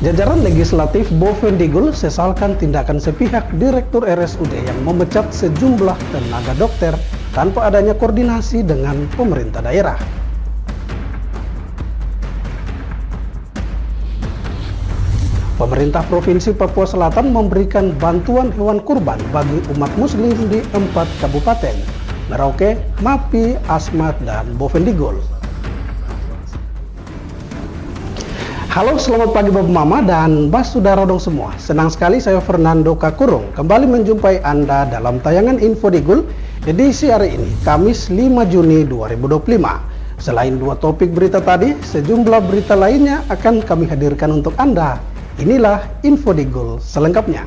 Jajaran legislatif Bovendigul sesalkan tindakan sepihak Direktur RSUD yang memecat sejumlah tenaga dokter tanpa adanya koordinasi dengan pemerintah daerah. Pemerintah Provinsi Papua Selatan memberikan bantuan hewan kurban bagi umat muslim di 4 kabupaten, Merauke, Mapi, Asmat, dan Bovendigul. Halo, selamat pagi Bapak Mama dan Bas Saudara dong semua. Senang sekali saya Fernando Kakurung kembali menjumpai Anda dalam tayangan Info Digul edisi hari ini, Kamis 5 Juni 2025. Selain dua topik berita tadi, sejumlah berita lainnya akan kami hadirkan untuk Anda. Inilah Info Digul selengkapnya.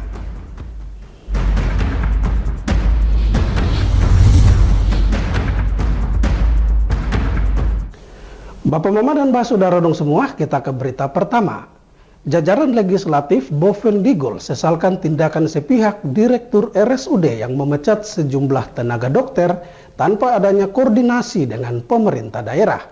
Bapak Mama dan Mbak Saudara dong semua, kita ke berita pertama. Jajaran legislatif Bovendigul sesalkan tindakan sepihak Direktur RSUD yang memecat sejumlah tenaga dokter tanpa adanya koordinasi dengan pemerintah daerah.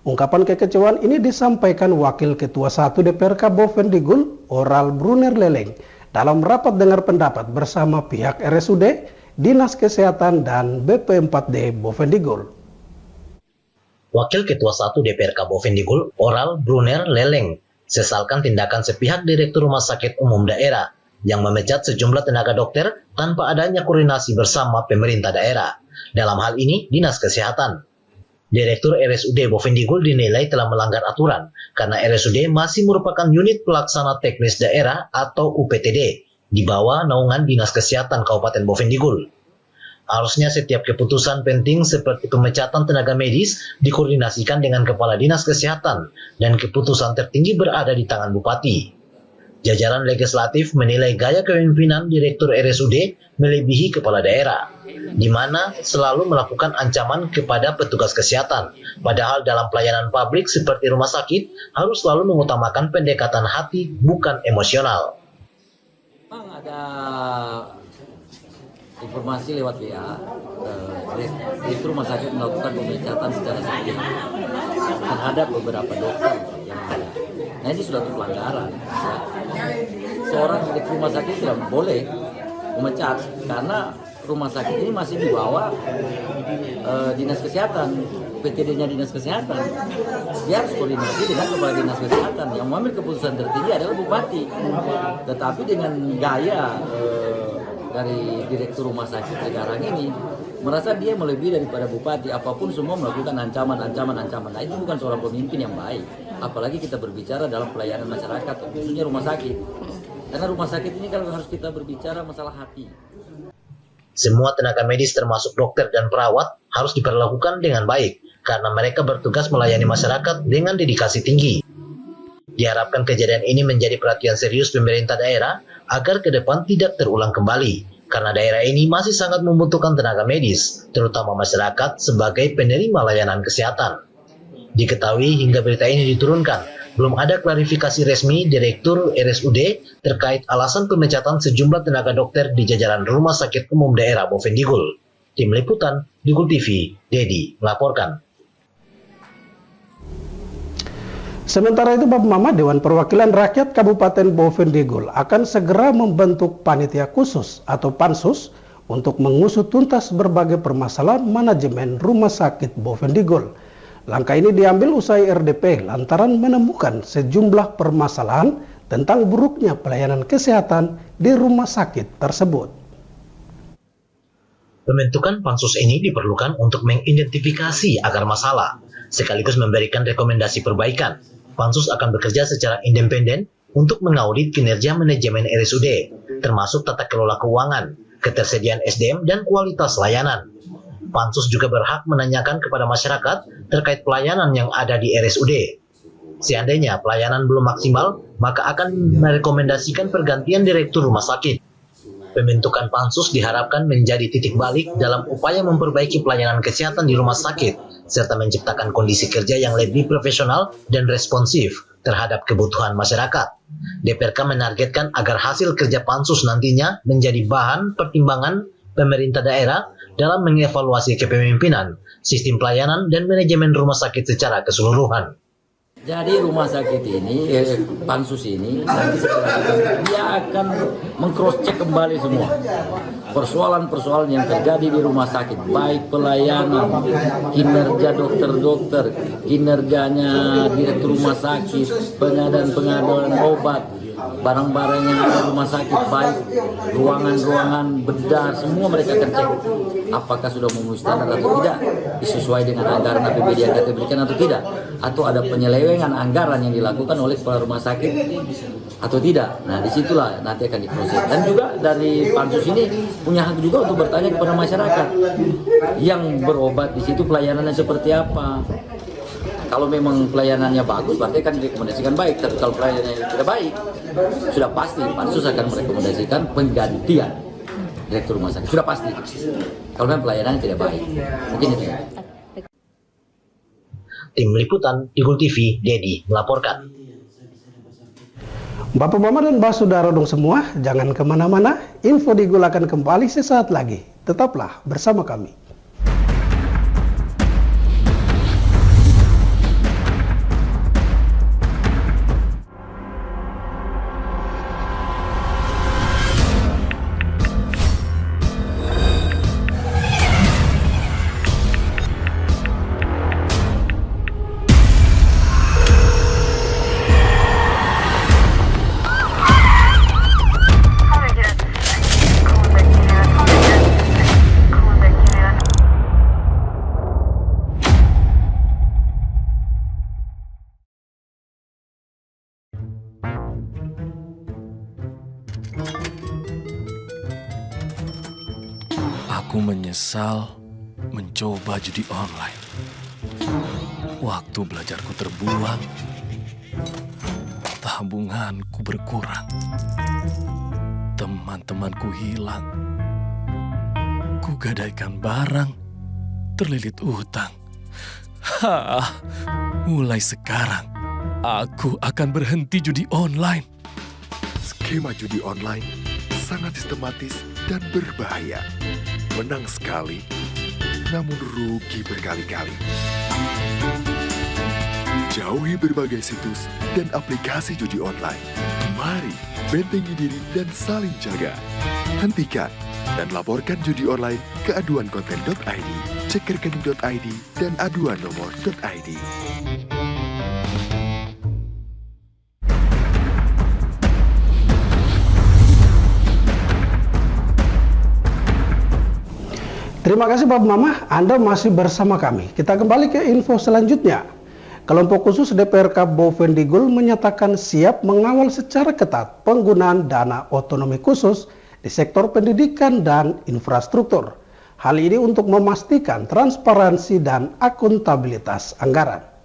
Ungkapan kekecewaan ini disampaikan Wakil Ketua 1 DPRK Bovendigul, Oral Brunner Leleng, dalam rapat dengar pendapat bersama pihak RSUD, Dinas Kesehatan, dan BP4D Bovendigul. Wakil Ketua 1 DPRK Bovendigul, Oral Brunner Leleng, sesalkan tindakan sepihak Direktur Rumah Sakit Umum Daerah yang memecat sejumlah tenaga dokter tanpa adanya koordinasi bersama pemerintah daerah. Dalam hal ini, Dinas Kesehatan. Direktur RSUD Bovendigul dinilai telah melanggar aturan karena RSUD masih merupakan unit pelaksana teknis daerah atau UPTD di bawah naungan Dinas Kesehatan Kabupaten Bovendigul. Harusnya setiap keputusan penting seperti pemecatan tenaga medis dikoordinasikan dengan Kepala Dinas Kesehatan dan keputusan tertinggi berada di tangan Bupati. Jajaran legislatif menilai gaya kepemimpinan Direktur RSUD melebihi kepala daerah, di mana selalu melakukan ancaman kepada petugas kesehatan, padahal dalam pelayanan publik seperti rumah sakit harus selalu mengutamakan pendekatan hati bukan emosional. Ada informasi lewat WA, Direktur Rumah Sakit melakukan pemecatan secara sepihak terhadap beberapa dokter yang ada. Nah, ini sudah pelanggaran. Seorang Direktur Rumah Sakit tidak boleh memecat karena rumah sakit ini masih di bawah Dinas Kesehatan, PTD-nya Dinas Kesehatan. Dia harus koordinasi dengan Kepala Dinas Kesehatan. Yang mengambil keputusan tertinggi adalah Bupati. Tetapi dengan gaya dari Direktur Rumah Sakit sekarang ini merasa dia melebihi daripada Bupati, apapun semua melakukan ancaman. Nah, itu bukan seorang pemimpin yang baik, apalagi kita berbicara dalam pelayanan masyarakat, khususnya rumah sakit, karena rumah sakit ini kalau harus kita berbicara masalah hati. Semua tenaga medis termasuk dokter dan perawat harus diperlakukan dengan baik karena mereka bertugas melayani masyarakat dengan dedikasi tinggi. Diharapkan kejadian ini menjadi perhatian serius pemerintah daerah agar ke depan tidak terulang kembali, karena daerah ini masih sangat membutuhkan tenaga medis, terutama masyarakat sebagai penerima layanan kesehatan. Diketahui hingga berita ini diturunkan, belum ada klarifikasi resmi Direktur RSUD terkait alasan pemecatan sejumlah tenaga dokter di jajaran Rumah Sakit Umum Daerah Bovendigul. Tim Liputan, Digul TV, Dedi melaporkan. Sementara itu Bapak Mama, Dewan Perwakilan Rakyat Kabupaten Bovendigul akan segera membentuk panitia khusus atau pansus untuk mengusut tuntas berbagai permasalahan manajemen Rumah Sakit Bovendigul. Langkah ini diambil usai RDP lantaran menemukan sejumlah permasalahan tentang buruknya pelayanan kesehatan di rumah sakit tersebut. Pembentukan pansus ini diperlukan untuk mengidentifikasi akar masalah, sekaligus memberikan rekomendasi perbaikan. Pansus akan bekerja secara independen untuk mengaudit kinerja manajemen RSUD, termasuk tata kelola keuangan, ketersediaan SDM, dan kualitas layanan. Pansus juga berhak menanyakan kepada masyarakat terkait pelayanan yang ada di RSUD. Seandainya pelayanan belum maksimal, maka akan merekomendasikan pergantian direktur rumah sakit. Pembentukan pansus diharapkan menjadi titik balik dalam upaya memperbaiki pelayanan kesehatan di rumah sakit, serta menciptakan kondisi kerja yang lebih profesional dan responsif terhadap kebutuhan masyarakat. DPRK menargetkan agar hasil kerja pansus nantinya menjadi bahan pertimbangan pemerintah daerah dalam mengevaluasi kepemimpinan, sistem pelayanan, dan manajemen rumah sakit secara keseluruhan. Jadi rumah sakit ini, pansus ini, nanti setelah itu dia akan meng-cross check kembali semua persoalan-persoalan yang terjadi di rumah sakit, baik pelayanan, kinerja dokter-dokter, kinerjanya direktur rumah sakit, pengadaan obat, barang-barang yang ada di rumah sakit, baik ruangan-ruangan, bedah, semua mereka akan cek apakah sudah memenuhi standar atau tidak, disesuai dengan anggaran APBD yang kita berikan atau tidak, atau ada penyelewengan anggaran yang dilakukan oleh kepala rumah sakit atau tidak. Nah, disitulah nanti akan diproses. Dan juga dari pansus ini punya hak juga untuk bertanya kepada masyarakat yang berobat di situ pelayanannya seperti apa. Kalau memang pelayanannya bagus, berarti akan direkomendasikan baik. Tapi kalau pelayanannya tidak baik, sudah pasti pansus akan merekomendasikan penggantian direktur rumah sakit. Sudah pasti. Kalau memang pelayanannya tidak baik, mungkin itu. Tim Liputan Digul TV, Dedi melaporkan. Bapak Mama dan Mbak Saudara dong semua, jangan kemana-mana. Info Digul akan kembali sesaat lagi. Tetaplah bersama kami. Aku menyesal mencoba judi online. Waktu belajarku terbuang, tabunganku berkurang, teman-temanku hilang, kugadaikan barang, terlilit utang. Mulai sekarang, aku akan berhenti judi online. Skema judi online sangat sistematis dan berbahaya. Menang sekali, namun rugi berkali-kali. Jauhi berbagai situs dan aplikasi judi online. Mari bentengi diri dan saling jaga. Hentikan dan laporkan judi online ke aduankonten.id, cekrekening.id, dan aduannomor.id. Terima kasih Bapak Mama, Anda masih bersama kami. Kita kembali ke info selanjutnya. Kelompok khusus DPRK Bovendigul menyatakan siap mengawal secara ketat penggunaan dana otonomi khusus di sektor pendidikan dan infrastruktur. Hal ini untuk memastikan transparansi dan akuntabilitas anggaran.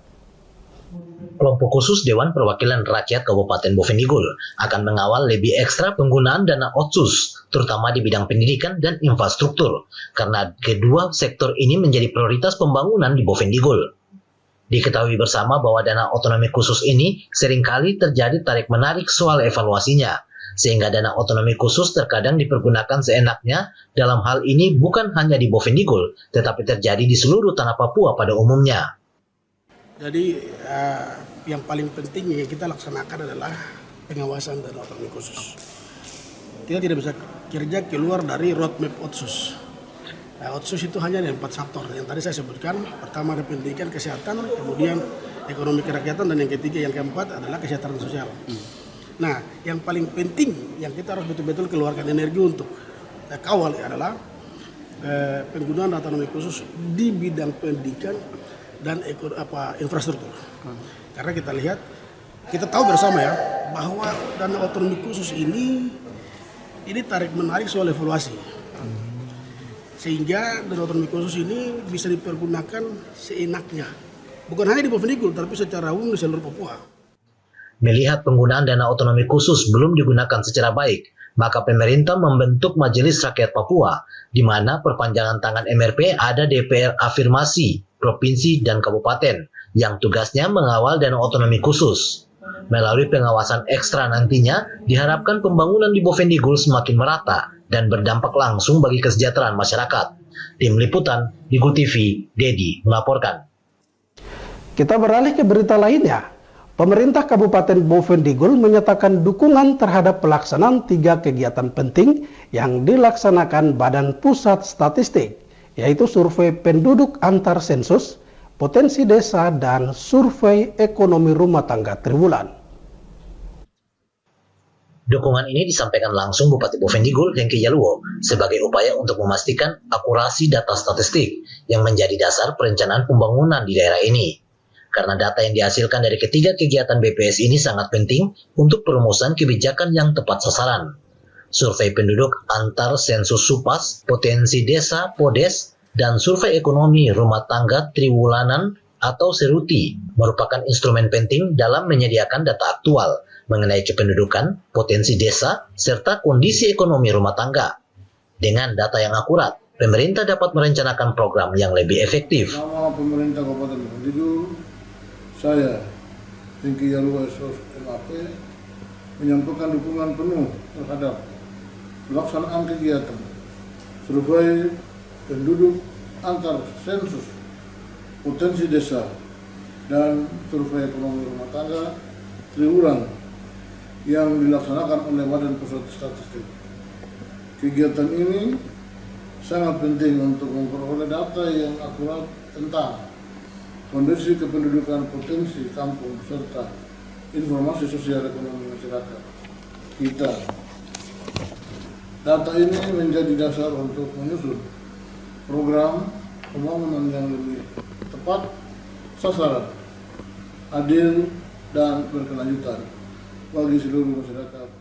Kelompok khusus Dewan Perwakilan Rakyat Kabupaten Bovendigul akan mengawal lebih ekstra penggunaan dana otsus, terutama di bidang pendidikan dan infrastruktur, karena kedua sektor ini menjadi prioritas pembangunan di Bovendigul. Diketahui bersama bahwa dana otonomi khusus ini seringkali terjadi tarik-menarik soal evaluasinya, sehingga dana otonomi khusus terkadang dipergunakan seenaknya. Dalam hal ini bukan hanya di Bovendigul, tetapi terjadi di seluruh tanah Papua pada umumnya. Jadi yang paling penting yang kita laksanakan adalah pengawasan dana otonomi khusus. Kita tidak bisa kerja keluar dari roadmap otsus. Otsus itu hanya ada 4 faktor yang tadi saya sebutkan. Pertama ada pendidikan, kesehatan, kemudian ekonomi kerakyatan, dan yang ketiga, yang keempat adalah kesejahteraan sosial. Nah, yang paling penting yang kita harus betul-betul keluarkan energi untuk kawal adalah penggunaan dana otonomi khusus di bidang pendidikan dan infrastruktur. Karena kita lihat, kita tahu bersama ya, bahwa dana otonomi khusus ini tarik menarik soal evaluasi. Sehingga dana otonomi khusus ini bisa dipergunakan seenaknya. Bukan hanya di Bovendigul, tapi secara umum di seluruh Papua. Melihat penggunaan dana otonomi khusus belum digunakan secara baik, maka pemerintah membentuk Majelis Rakyat Papua, di mana perpanjangan tangan MRP ada DPR afirmasi, provinsi, dan kabupaten, yang tugasnya mengawal dana otonomi khusus. Melalui pengawasan ekstra nantinya, diharapkan pembangunan di Bovendigul semakin merata dan berdampak langsung bagi kesejahteraan masyarakat. Tim Liputan Digul TV, Dedi melaporkan. Kita beralih ke berita lainnya. Pemerintah Kabupaten Bovendigul menyatakan dukungan terhadap pelaksanaan 3 kegiatan penting yang dilaksanakan Badan Pusat Statistik, yaitu survei penduduk antar sensus, potensi desa, dan survei ekonomi rumah tangga triwulan. Dukungan ini disampaikan langsung Bupati Bovendigul Hengki Yaluo sebagai upaya untuk memastikan akurasi data statistik yang menjadi dasar perencanaan pembangunan di daerah ini. Karena data yang dihasilkan dari ketiga kegiatan BPS ini sangat penting untuk perumusan kebijakan yang tepat sasaran. Survei penduduk antar sensus SUPAS, potensi desa PODES, dan survei ekonomi rumah tangga triwulanan atau SERUTI merupakan instrumen penting dalam menyediakan data aktual mengenai kependudukan, potensi desa, serta kondisi ekonomi rumah tangga. Dengan data yang akurat, pemerintah dapat merencanakan program yang lebih efektif. Nama pemerintah Kabupaten Bovendigul, saya, Hengki Yaluo MAP, menyampaikan dukungan penuh terhadap pelaksanaan kegiatan survei penduduk antar sensus, potensi desa, dan survei ekonomi rumah tangga triwulan yang dilaksanakan oleh Badan Pusat Statistik. Kegiatan ini sangat penting untuk memperoleh data yang akurat tentang kondisi kependudukan, potensi kampung, serta informasi sosial ekonomi masyarakat kita. Data ini menjadi dasar untuk menyusun program pembangunan yang lebih tepat sasaran, adil, dan berkelanjutan bagi seluruh masyarakat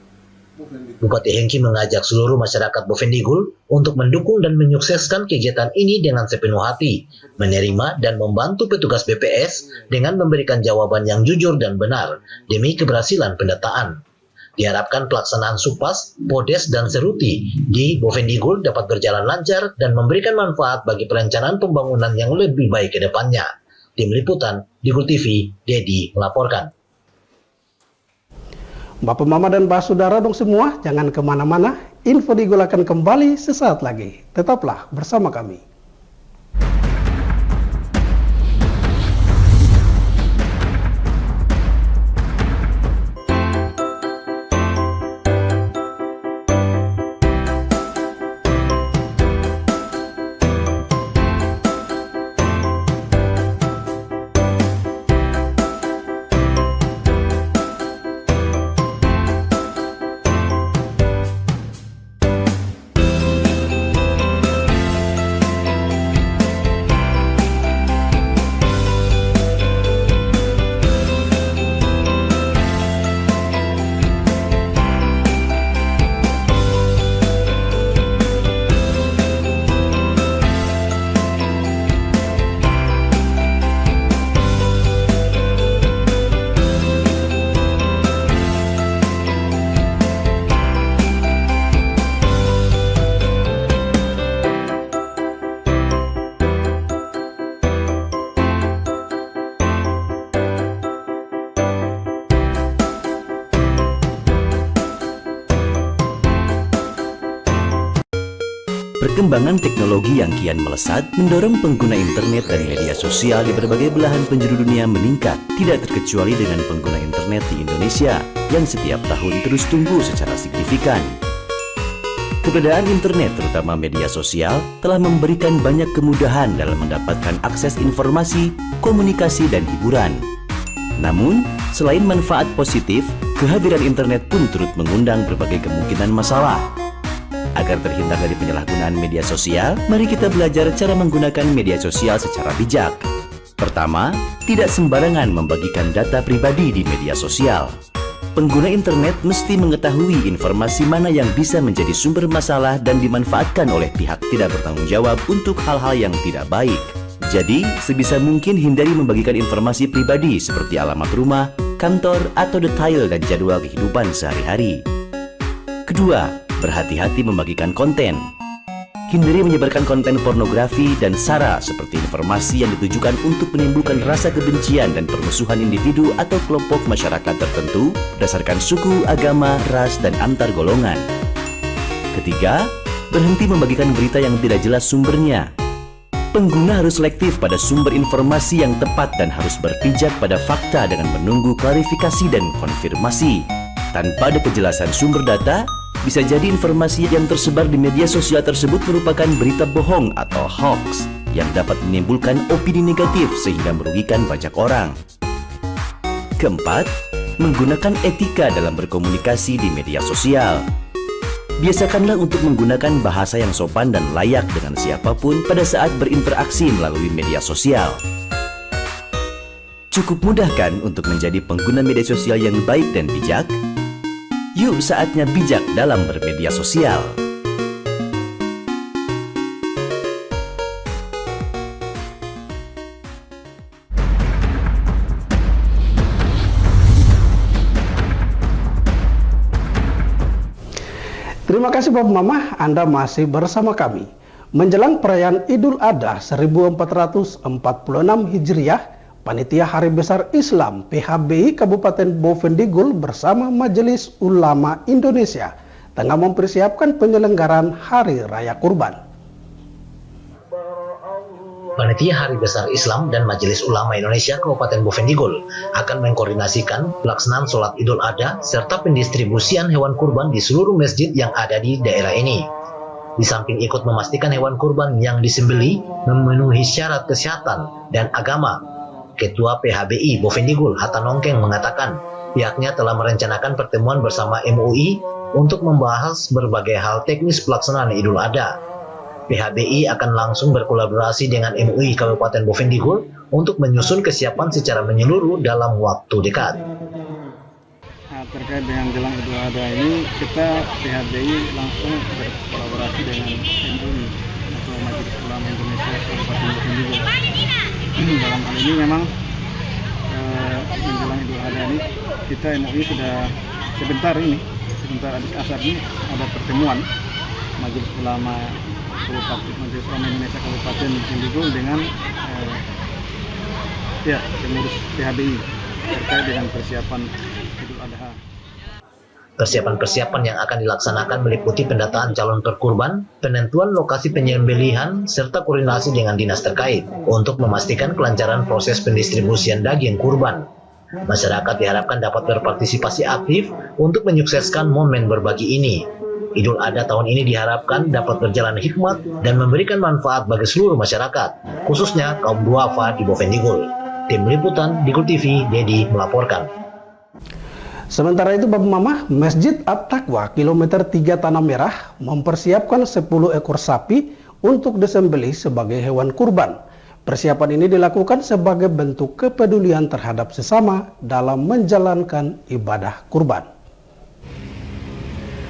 Bovendigul. Bupati Hengki mengajak seluruh masyarakat Bovendigul untuk mendukung dan menyukseskan kegiatan ini dengan sepenuh hati, menerima dan membantu petugas BPS dengan memberikan jawaban yang jujur dan benar demi keberhasilan pendataan. Diharapkan pelaksanaan SUPAS, PODES, dan SERUTI di Bovendigul dapat berjalan lancar dan memberikan manfaat bagi perencanaan pembangunan yang lebih baik ke depannya. Tim Liputan, Digul TV, Dedi melaporkan. Bapak Mama dan Pak Saudara dong semua, jangan kemana-mana, Info Digul akan kembali sesaat lagi. Tetaplah bersama kami. Perkembangan teknologi yang kian melesat mendorong pengguna internet dan media sosial di berbagai belahan penjuru dunia meningkat, tidak terkecuali dengan pengguna internet di Indonesia yang setiap tahun terus tumbuh secara signifikan. Keberadaan internet, terutama media sosial, telah memberikan banyak kemudahan dalam mendapatkan akses informasi, komunikasi, dan hiburan. Namun, selain manfaat positif, kehadiran internet pun turut mengundang berbagai kemungkinan masalah. Agar terhindar dari penyalahgunaan media sosial, mari kita belajar cara menggunakan media sosial secara bijak. Pertama, tidak sembarangan membagikan data pribadi di media sosial. Pengguna internet mesti mengetahui informasi mana yang bisa menjadi sumber masalah dan dimanfaatkan oleh pihak tidak bertanggung jawab untuk hal-hal yang tidak baik. Jadi, sebisa mungkin hindari membagikan informasi pribadi seperti alamat rumah, kantor, atau detail dan jadwal kehidupan sehari-hari. Kedua, berhati-hati membagikan konten. Hindari menyebarkan konten pornografi dan sara seperti informasi yang ditujukan untuk menimbulkan rasa kebencian dan permusuhan individu atau kelompok masyarakat tertentu berdasarkan suku, agama, ras, dan antar golongan. Ketiga, berhenti membagikan berita yang tidak jelas sumbernya. Pengguna harus selektif pada sumber informasi yang tepat dan harus berpijak pada fakta dengan menunggu klarifikasi dan konfirmasi. Tanpa ada kejelasan sumber data, bisa jadi informasi yang tersebar di media sosial tersebut merupakan berita bohong atau hoax yang dapat menimbulkan opini negatif sehingga merugikan banyak orang. Keempat, menggunakan etika dalam berkomunikasi di media sosial. Biasakanlah untuk menggunakan bahasa yang sopan dan layak dengan siapapun pada saat berinteraksi melalui media sosial. Cukup mudah kan untuk menjadi pengguna media sosial yang baik dan bijak? Yuk saatnya bijak dalam bermedia sosial. Terima kasih Bapak Mama, Anda masih bersama kami. Menjelang perayaan Idul Adha 1446 Hijriah, Panitia Hari Besar Islam PHBI Kabupaten Bovendigul bersama Majelis Ulama Indonesia tengah mempersiapkan penyelenggaraan Hari Raya Kurban. Panitia Hari Besar Islam dan Majelis Ulama Indonesia Kabupaten Bovendigul akan mengkoordinasikan pelaksanaan sholat Idul Adha serta pendistribusian hewan kurban di seluruh masjid yang ada di daerah ini. Di samping ikut memastikan hewan kurban yang disembelih memenuhi syarat kesehatan dan agama, Ketua PHBI Bovendigul Hatta Nongkeng mengatakan pihaknya telah merencanakan pertemuan bersama MUI untuk membahas berbagai hal teknis pelaksanaan Idul Adha. PHBI akan langsung berkolaborasi dengan MUI Kabupaten Bovendigul untuk menyusun kesiapan secara menyeluruh dalam waktu dekat. Nah, terkait dengan jelang Idul Adha ini, kita PHBI langsung berkolaborasi dengan MUI atau Majelis Ulama Indonesia Kabupaten Bovendigul. Dalam hal ini memang menjelang Idul Adha ini kita MUI sudah sebentar habis asar ini ada pertemuan Majelis Ulama Majelis Ulama Indonesia Kabupaten Bovendigul dengan pengurus PHBI terkait dengan persiapan Idul Adha. Persiapan-persiapan yang akan dilaksanakan meliputi pendataan calon perkurban, penentuan lokasi penyembelihan, serta koordinasi dengan dinas terkait untuk memastikan kelancaran proses pendistribusian daging kurban. Masyarakat diharapkan dapat berpartisipasi aktif untuk menyukseskan momen berbagi ini. Idul Adha tahun ini diharapkan dapat berjalan hikmat dan memberikan manfaat bagi seluruh masyarakat, khususnya kaum duafa di Bovendigul. Tim Liputan Digul TV, Dedi melaporkan. Sementara itu Bapak Mama, Masjid At-Taqwa kilometer 3 Tanah Merah mempersiapkan 10 ekor sapi untuk disembelih sebagai hewan kurban. Persiapan ini dilakukan sebagai bentuk kepedulian terhadap sesama dalam menjalankan ibadah kurban.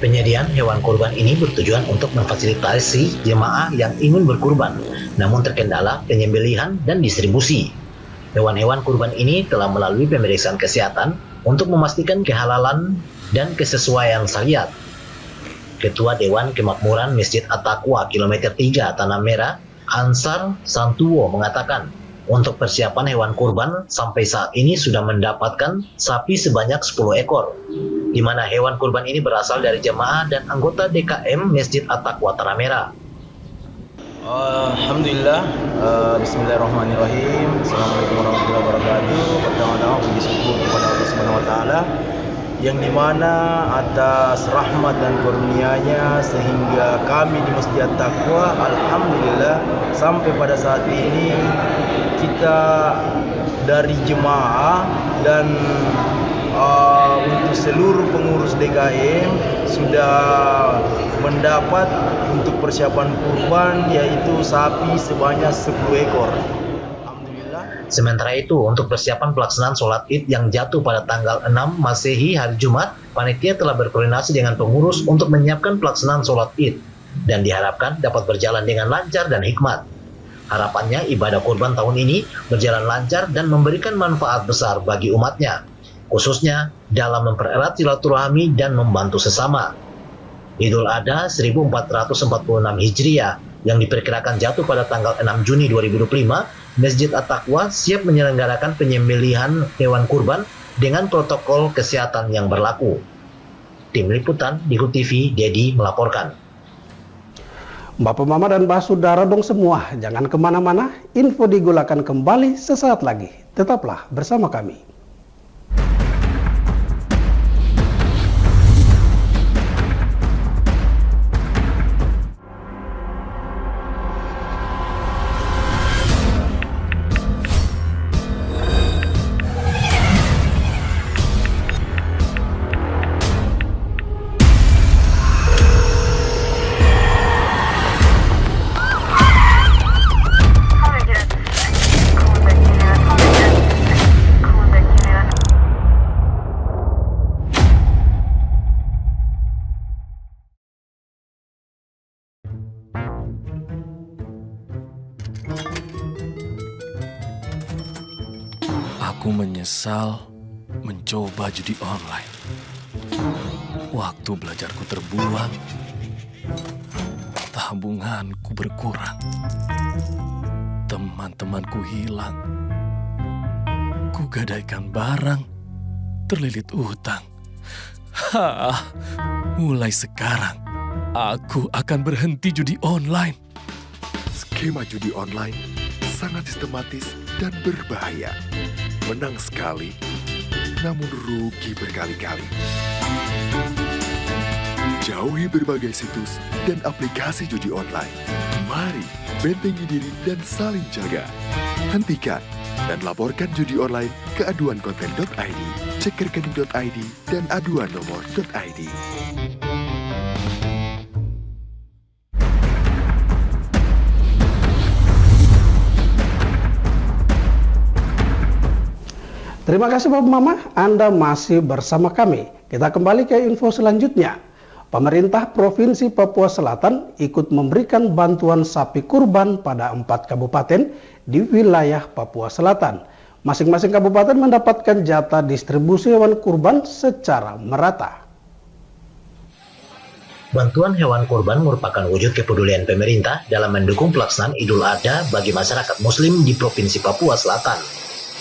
Penyediaan hewan kurban ini bertujuan untuk memfasilitasi jemaah yang ingin berkurban, namun terkendala penyembelihan dan distribusi. Hewan-hewan kurban ini telah melalui pemeriksaan kesehatan untuk memastikan kehalalan dan kesesuaian syariat. Ketua Dewan Kemakmuran Masjid At-Taqwa kilometer 3 Tanah Merah, Ansar Santuwo mengatakan, untuk persiapan hewan kurban sampai saat ini sudah mendapatkan sapi sebanyak 10 ekor, di mana hewan kurban ini berasal dari jemaah dan anggota DKM Masjid At-Taqwa Tanah Merah. Alhamdulillah, bismillahirrahmanirrahim. Assalamualaikum warahmatullahi wabarakatuh. Pertama-tama puji syukur kepada Allah Subhanahu wa taala yang dimana atas rahmat dan karunia-Nya sehingga kami di Masjid At-Taqwa alhamdulillah sampai pada saat ini kita dari jemaah dan untuk seluruh pengurus DKM sudah mendapat untuk persiapan kurban yaitu sapi sebanyak 10 ekor. Sementara itu, untuk persiapan pelaksanaan sholat Id yang jatuh pada tanggal 6 Masehi hari Jumat, panitia telah berkoordinasi dengan pengurus untuk menyiapkan pelaksanaan sholat Id dan diharapkan dapat berjalan dengan lancar dan hikmat. Harapannya ibadah kurban tahun ini berjalan lancar dan memberikan manfaat besar bagi umatnya, khususnya dalam mempererat silaturahmi dan membantu sesama. Idul Adha 1446 Hijriah yang diperkirakan jatuh pada tanggal 6 Juni 2025, Masjid At-Taqwa siap menyelenggarakan penyembelihan hewan kurban dengan protokol kesehatan yang berlaku. Tim Liputan Digul TV, Dedi melaporkan. Bapak Mama dan Mbah Saudara dong semua, jangan kemana-mana, Info Digul akan kembali sesaat lagi. Tetaplah bersama kami. Aku menyesal mencoba judi online. Waktu belajarku terbuang, tabunganku berkurang, teman-temanku hilang, kugadaikan barang, terlilit utang. Mulai sekarang, aku akan berhenti judi online. Skema judi online sangat sistematis dan berbahaya. Menang sekali, namun rugi berkali-kali. Jauhi berbagai situs dan aplikasi judi online. Mari bentengi diri dan saling jaga. Hentikan dan laporkan judi online ke aduankonten.id, cek rekening.id, dan aduan nomor.id. Terima kasih Bapak Mama, Anda masih bersama kami. Kita kembali ke info selanjutnya. Pemerintah Provinsi Papua Selatan ikut memberikan bantuan sapi kurban pada 4 kabupaten di wilayah Papua Selatan. Masing-masing kabupaten mendapatkan jatah distribusi hewan kurban secara merata. Bantuan hewan kurban merupakan wujud kepedulian pemerintah dalam mendukung pelaksanaan Idul Adha bagi masyarakat Muslim di Provinsi Papua Selatan.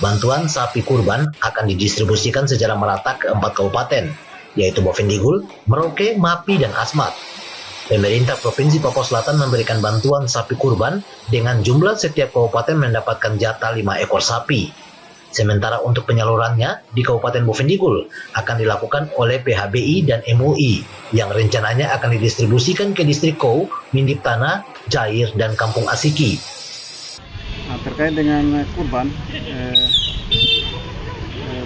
Bantuan sapi kurban akan didistribusikan secara merata ke 4 kabupaten, yaitu Boven Digul, Merauke, Mapi, dan Asmat. Pemerintah Provinsi Papua Selatan memberikan bantuan sapi kurban dengan jumlah setiap kabupaten mendapatkan jatah 5 ekor sapi. Sementara untuk penyalurannya di Kabupaten Boven Digul akan dilakukan oleh PHBI dan MUI yang rencananya akan didistribusikan ke distrik Kou, Mindip Tanah, Jair, dan Kampung Asiki. Nah, terkait dengan kurban,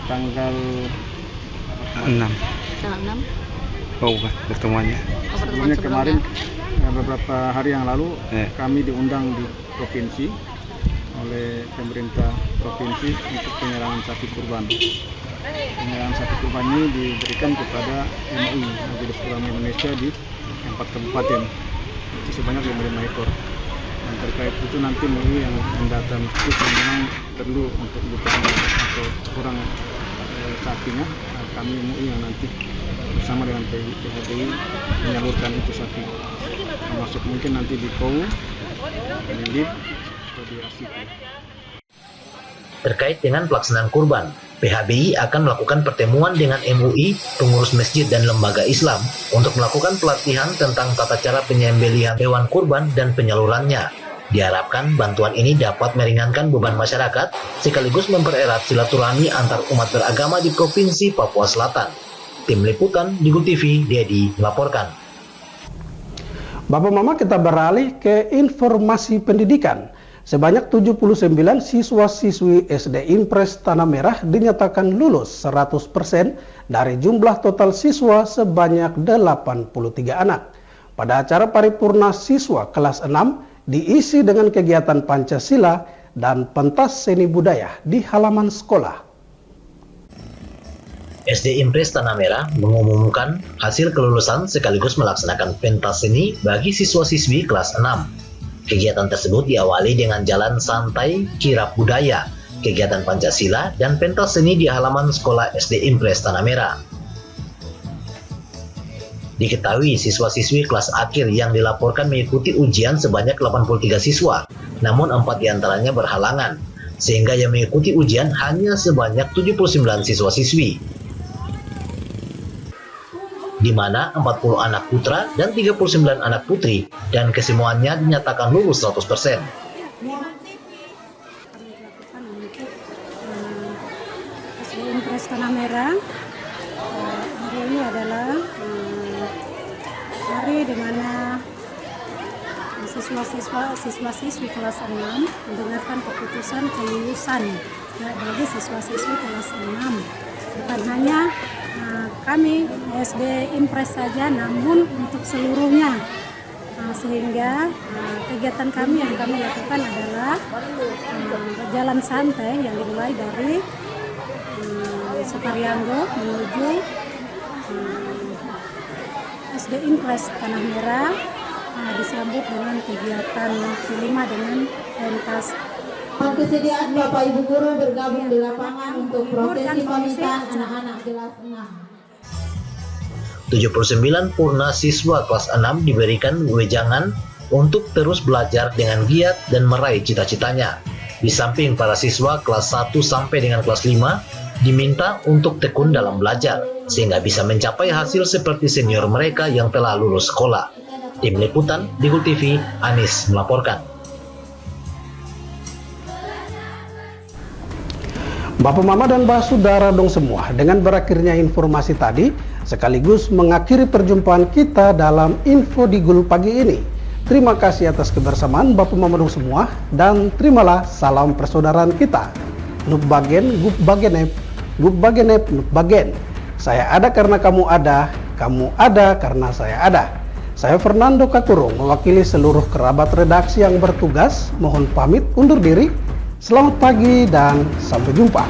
tanggal 6. Oh, bukan pertemuannya. Sebenarnya kemarin beberapa hari yang lalu kami diundang di provinsi oleh pemerintah provinsi untuk penyerahan sapi kurban. Penyerahan sapi kurban ini diberikan kepada MUI, Majelis Ulama Indonesia, di 4 kabupaten, itu sebanyak 55 ekor. Dan terkait itu nanti MUI yang mendata masjid yang memang perlu untuk dipesan atau kurang sapinya, kami MUI yang nanti bersama dengan PHBI menyalurkan itu sapi, termasuk mungkin nanti di Kou, Mindip, atau di Asiki. Terkait dengan pelaksanaan kurban, PHBI akan melakukan pertemuan dengan MUI, pengurus masjid dan lembaga Islam untuk melakukan pelatihan tentang tata cara penyembelihan hewan kurban dan penyalurannya. Diharapkan bantuan ini dapat meringankan beban masyarakat sekaligus mempererat silaturahmi antar umat beragama di Provinsi Papua Selatan. Tim Liputan Digul TV, Dedi melaporkan. Bapak Mama, kita beralih ke informasi pendidikan. Sebanyak 79 siswa-siswi SD Impres Tanah Merah dinyatakan lulus 100% dari jumlah total siswa sebanyak 83 anak. Pada acara paripurna siswa kelas 6 diisi dengan kegiatan Pancasila dan pentas seni budaya di halaman sekolah. SD Impres Tanah Merah mengumumkan hasil kelulusan sekaligus melaksanakan pentas seni bagi siswa-siswi kelas 6. Kegiatan tersebut diawali dengan jalan santai kirap budaya, kegiatan Pancasila, dan pentas seni di halaman sekolah SD Impres Tanah Merah. Diketahui siswa-siswi kelas akhir yang dilaporkan mengikuti ujian sebanyak 83 siswa, namun 4 diantaranya berhalangan, sehingga yang mengikuti ujian hanya sebanyak 79 siswa-siswi. di mana 40 anak putra dan 39 anak putri, dan kesemuanya dinyatakan lulus 100%. SD Impres Tanah Merah, hari ini adalah hari di mana siswa-siswi kelas 6 mendengarkan keputusan kelulusan bagi siswa-siswi kelas 6. Bukan hanya kami SD Impres saja, namun untuk seluruhnya. Sehingga kegiatan kami yang kami lakukan adalah jalan santai yang dimulai dari Sukaryango menuju SD Impres Tanah Merah, disambut dengan kegiatan kelima dengan pentas. Kesediaan Bapak Ibu guru bergabung di lapangan untuk prosesi pemisahan anak-anak kelas 6. 79 purna siswa kelas 6 diberikan wejangan untuk terus belajar dengan giat dan meraih cita-citanya. Di samping para siswa kelas 1 sampai dengan kelas 5 diminta untuk tekun dalam belajar, sehingga bisa mencapai hasil seperti senior mereka yang telah lulus sekolah. Tim Liputan, Digul TV, Anis melaporkan. Bapak Mama dan Mbak Saudara dong semua, dengan berakhirnya informasi tadi, sekaligus mengakhiri perjumpaan kita dalam Info Digul pagi ini. Terima kasih atas kebersamaan Bapak Mama dong semua, dan terimalah salam persaudaraan kita. Nup bagen, gup bagenep, gup bagenep, nup bagen. Saya ada karena kamu ada karena saya ada. Saya Fernando Kakurung, mewakili seluruh kerabat redaksi yang bertugas, mohon pamit undur diri. Selamat pagi dan sampai jumpa.